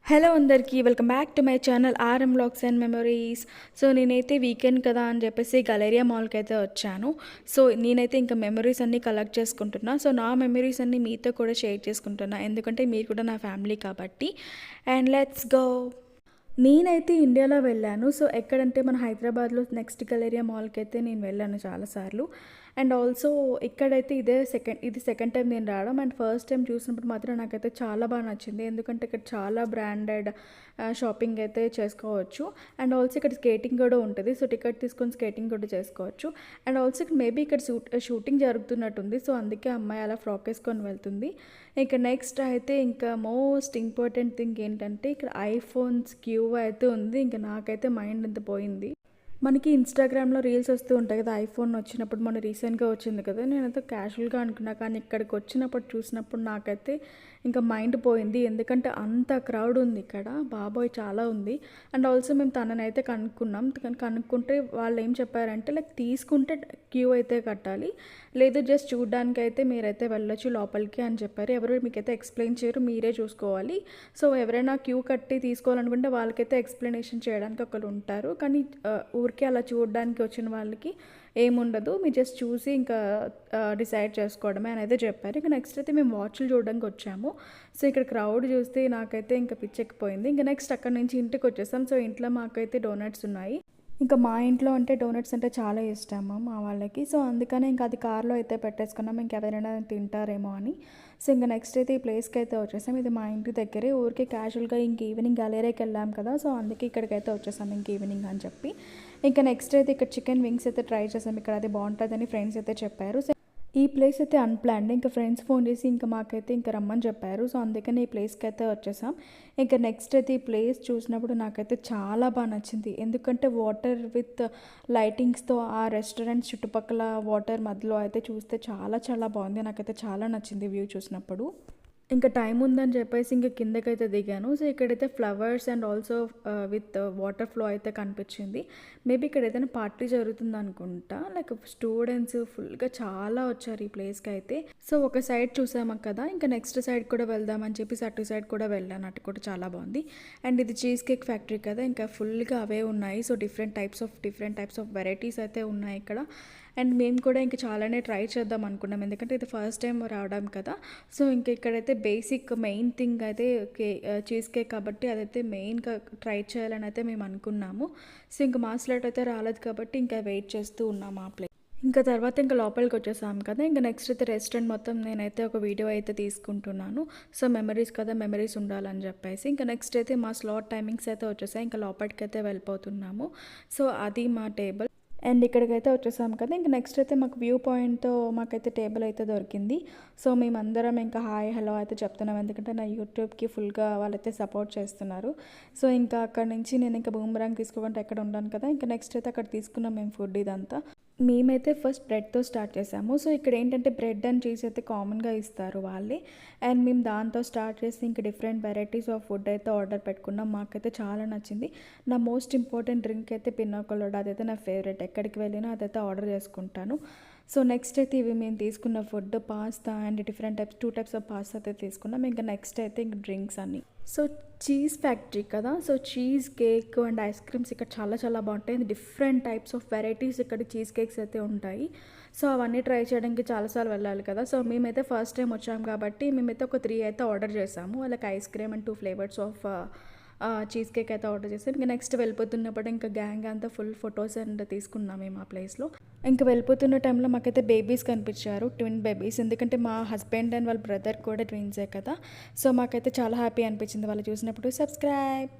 Hello అందరికీ welcome back to my channel RM vlogs and memories. So నేనైతే weekend కదా అని చెప్పేసి గలేరియా మాల్కి అయితే వచ్చాను. సో నేనైతే ఇంకా మెమరీస్ అన్నీ కలెక్ట్ చేసుకుంటున్నా. సో నా మెమరీస్ అన్నీ మీతో కూడా షేర్ చేసుకుంటున్నా, ఎందుకంటే మీరు కూడా నా ఫ్యామిలీ కాబట్టి. And let's go. నేనైతే ఇండియాలో వెళ్ళాను. సో ఎక్కడంటే మన హైదరాబాద్లో నెక్స్ట్ గలేరియా మాల్కి అయితే నేను వెళ్ళాను చాలాసార్లు. అండ్ ఆల్సో ఇక్కడైతే ఇది సెకండ్ టైం నేను రావడం. అండ్ ఫస్ట్ టైం చూసినప్పుడు మాత్రం నాకైతే చాలా బాగా నచ్చింది, ఎందుకంటే ఇక్కడ చాలా బ్రాండెడ్ షాపింగ్ అయితే చేసుకోవచ్చు. అండ్ ఆల్సో ఇక్కడ స్కేటింగ్ కూడా ఉంటుంది. సో టికెట్ తీసుకొని స్కేటింగ్ కూడా చేసుకోవచ్చు. అండ్ ఆల్సో ఇక్కడ మేబీ ఇక్కడ షూటింగ్ జరుగుతున్నట్టుంది. సో అందుకే అమ్మాయి అలా ఫ్రాక్ వేసుకొని వెళ్తుంది. ఇక నెక్స్ట్ అయితే ఇంకా మోస్ట్ ఇంపార్టెంట్ థింగ్ ఏంటంటే ఇక్కడ ఐఫోన్స్ క్యూ అయితే ఉంది. ఇంకా నాకైతే మైండ్ అంత పోయింది. మనకి ఇన్స్టాగ్రామ్లో రీల్స్ వస్తూ ఉంటాయి కదా, ఐఫోన్ వచ్చినప్పుడు మొన్న రీసెంట్గా వచ్చింది కదా, నేనైతే క్యాజువల్గా అనుకున్నా, కానీ ఇక్కడికి వచ్చినప్పుడు చూసినప్పుడు నాకైతే ఇంకా మైండ్ పోయింది, ఎందుకంటే అంత క్రౌడ్ ఉంది ఇక్కడ, బాబోయ్ చాలా ఉంది. అండ్ ఆల్సో మేము తననైతే కనుక్కున్నాం. కనుక్కుంటే వాళ్ళు ఏం చెప్పారంటే లైక్ తీసుకుంటే క్యూ అయితే కట్టాలి, లేదు జస్ట్ చూడడానికి అయితే మీరైతే వెళ్ళొచ్చు లోపలికి అని చెప్పారు. ఎవరు మీకైతే ఎక్స్ప్లెయిన్ చేయరు, మీరే చూసుకోవాలి. సో ఎవరైనా క్యూ కట్టి తీసుకోవాలనుకుంటే వాళ్ళకైతే ఎక్స్ప్లెనేషన్ చేయడానికి ఒకరు ఉంటారు, కానీ ఊరికే అలా చూడడానికి వచ్చిన వాళ్ళకి ఏముండదు, మీరు జస్ట్ చూసి ఇంకా డిసైడ్ చేసుకోవడమే అని అయితే చెప్పారు. ఇంకా నెక్స్ట్ అయితే మేము వాచ్లు చూడడానికి వచ్చాము. సో ఇక్కడ క్రౌడ్ చూస్తే నాకైతే ఇంకా పిచ్చెక్కిపోయింది. ఇంకా నెక్స్ట్ అక్కడ నుంచి ఇంటికి వచ్చేసాం. సో ఇంట్లో మాకైతే డోనట్స్ ఉన్నాయి. ఇంకా మా ఇంట్లో అంటే డోనట్స్ అంటే చాలా ఇష్టము మా వాళ్ళకి. సో అందుకనే ఇంకా అది కార్లో అయితే పెట్టేసుకున్నాం, ఇంకెవరైనా తింటారేమో అని. సో ఇంకా నెక్స్ట్ అయితే ఈ ప్లేస్కి అయితే వచ్చేసాం. ఇది మా ఇంటి దగ్గరే, ఊరికే క్యాజువల్గా ఇంక ఈవినింగ్ గలేరియాకి వెళ్ళాం కదా, సో అందుకే ఇక్కడికైతే వచ్చేసాం ఇంక ఈవినింగ్ అని చెప్పి. ఇంకా నెక్స్ట్ అయితే ఇక్కడ చికెన్ వింగ్స్ అయితే ట్రై చేసాం. ఇక్కడ అది బాగుంటుందని ఫ్రెండ్స్ అయితే చెప్పారు. సో ఈ ప్లేస్ అయితే అన్ప్లాన్డ్, ఇంకా ఫ్రెండ్స్ ఫోన్ చేసి ఇంకా మాకైతే ఇంకా రమ్మని చెప్పారు. సో అందుకని ఈ ప్లేస్కి అయితే వచ్చేసాం. ఇంకా నెక్స్ట్ అయితే ఈ ప్లేస్ చూసినప్పుడు నాకైతే చాలా బాగా నచ్చింది, ఎందుకంటే వాటర్ విత్ లైటింగ్స్తో ఆ రెస్టారెంట్ చుట్టుపక్కల వాటర్ మధ్యలో అయితే చూస్తే చాలా చాలా బాగుంది. నాకైతే చాలా నచ్చింది వ్యూ చూసినప్పుడు. ఇంకా టైం ఉందని చెప్పేసి ఇంకా కిందకైతే దిగాను. సో ఇక్కడైతే flowers and also with water flow అయితే కనిపించింది. మేబీ ఇక్కడ ఏదైనా పార్టీ జరుగుతుంది అనుకుంటా, లైక్ స్టూడెంట్స్ ఫుల్గా చాలా వచ్చారు ఈ ప్లేస్కి అయితే. సో ఒక సైడ్ చూసాము కదా, ఇంకా నెక్స్ట్ సైడ్ కూడా వెళ్దామని చెప్పేసి అటు సైడ్ కూడా వెళ్ళాను, అటు కూడా చాలా బాగుంది. అండ్ ఇది చీజ్ కేక్ ఫ్యాక్టరీ కదా, ఇంకా ఫుల్గా అవే ఉన్నాయి. So different types of varieties అయితే ఉన్నాయి ఇక్కడ. అండ్ మేము కూడా ఇంకా చాలానే ట్రై చేద్దాం అనుకున్నాం, ఎందుకంటే ఇది ఫస్ట్ టైం రావడం కదా. సో ఇంక ఇక్కడైతే బేసిక్ మెయిన్ థింగ్ అయితే చీజ్ కేక్ కాబట్టి అదైతే మెయిన్గా ట్రై చేయాలని అయితే మేము అనుకున్నాము. సో ఇంకా మా స్లాట్ అయితే రాలేదు కాబట్టి ఇంకా వెయిట్ చేస్తూ ఉన్నాము ఆ ప్లేస్. ఇంకా తర్వాత ఇంకా లోపలికి వచ్చేసాము కదా, ఇంకా నెక్స్ట్ అయితే రెస్టారెంట్ మొత్తం నేనైతే ఒక వీడియో అయితే తీసుకుంటున్నాను. సో మెమరీస్ కదా, మెమరీస్ ఉండాలని చెప్పేసి. ఇంకా నెక్స్ట్ అయితే మా స్లాట్ టైమింగ్స్ అయితే వచ్చేసాయి, ఇంకా లోపలికి అయితే వెళ్ళిపోతున్నాము. సో అది మా టేబుల్. అండ్ ఇక్కడికైతే వచ్చేసాం కదా, ఇంకా నెక్స్ట్ అయితే మాకు వ్యూ పాయింట్తో మాకైతే టేబుల్ అయితే దొరికింది. సో మేమందరం ఇంకా హాయ్ హలో అయితే చెప్తున్నాం, ఎందుకంటే నా యూట్యూబ్కి ఫుల్గా వాళ్ళైతే సపోర్ట్ చేస్తున్నారు. సో ఇంకా అక్కడ నుంచి నేను ఇంకా బూమరాంగ్ తీసుకోకుండా ఎక్కడ ఉన్నాను కదా, ఇంకా నెక్స్ట్ అయితే అక్కడ తీసుకున్నాం మేము ఫుడ్ ఇదంతా. మేమైతే ఫస్ట్ బ్రెడ్తో స్టార్ట్ చేసాము. సో ఇక్కడ ఏంటంటే బ్రెడ్ అండ్ చీజ్ అయితే కామన్గా ఇస్తారు వాళ్ళే, అండ్ మేము దాంతో స్టార్ట్ చేసి ఇంకా డిఫరెంట్ వెరైటీస్ ఆఫ్ ఫుడ్ అయితే ఆర్డర్ పెట్టుకున్నాం. మాకైతే చాలా నచ్చింది. నా మోస్ట్ ఇంపార్టెంట్ డ్రింక్ అయితే పినాకోలాడా, అదైతే నా ఫేవరెట్, ఎక్కడికి వెళ్ళినా అదైతే ఆర్డర్ చేసుకుంటాను. సో నెక్స్ట్ అయితే ఇవి మేము తీసుకున్న food pasta and different two types of pasta అయితే తీసుకున్నాం. ఇంకా నెక్స్ట్ అయితే ఇంక డ్రింక్స్ అన్నీ. సో చీజ్ ఫ్యాక్టరీ కదా, so cheese cake and ice creams ఇక్కడ చాలా చాలా బాగుంటాయి. డిఫరెంట్ టైప్స్ ఆఫ్ వెరైటీస్ ఇక్కడ చీజ్ కేక్స్ అయితే ఉంటాయి. సో అవన్నీ ట్రై చేయడానికి చాలాసార్లు వెళ్ళాలి కదా. సో మేమైతే ఫస్ట్ టైం వచ్చాము కాబట్టి మేమైతే ఒక 3 అయితే ఆర్డర్ చేసాము, వాళ్ళకి ice cream and 2 flavours of cheese cake అయితే ఆర్డర్ చేసాం. ఇంకా నెక్స్ట్ వెళ్ళిపోతున్నప్పుడు ఇంకా గ్యాంగ్ అంతా ఫుల్ ఫొటోస్ అండ్ తీసుకున్నాం మేము ఆ ప్లేస్లో. ఇంకా వెళ్ళిపోతున్న టైంలో మాకైతే బేబీస్ కనిపించారు, ట్విన్ బేబీస్, ఎందుకంటే మా హస్బెండ్ అండ్ వాళ్ళ బ్రదర్ కూడా ట్విన్సే కదా. సో మాకైతే చాలా హ్యాపీ అనిపించింది వాళ్ళు చూసినప్పుడు. సబ్స్క్రైబ్.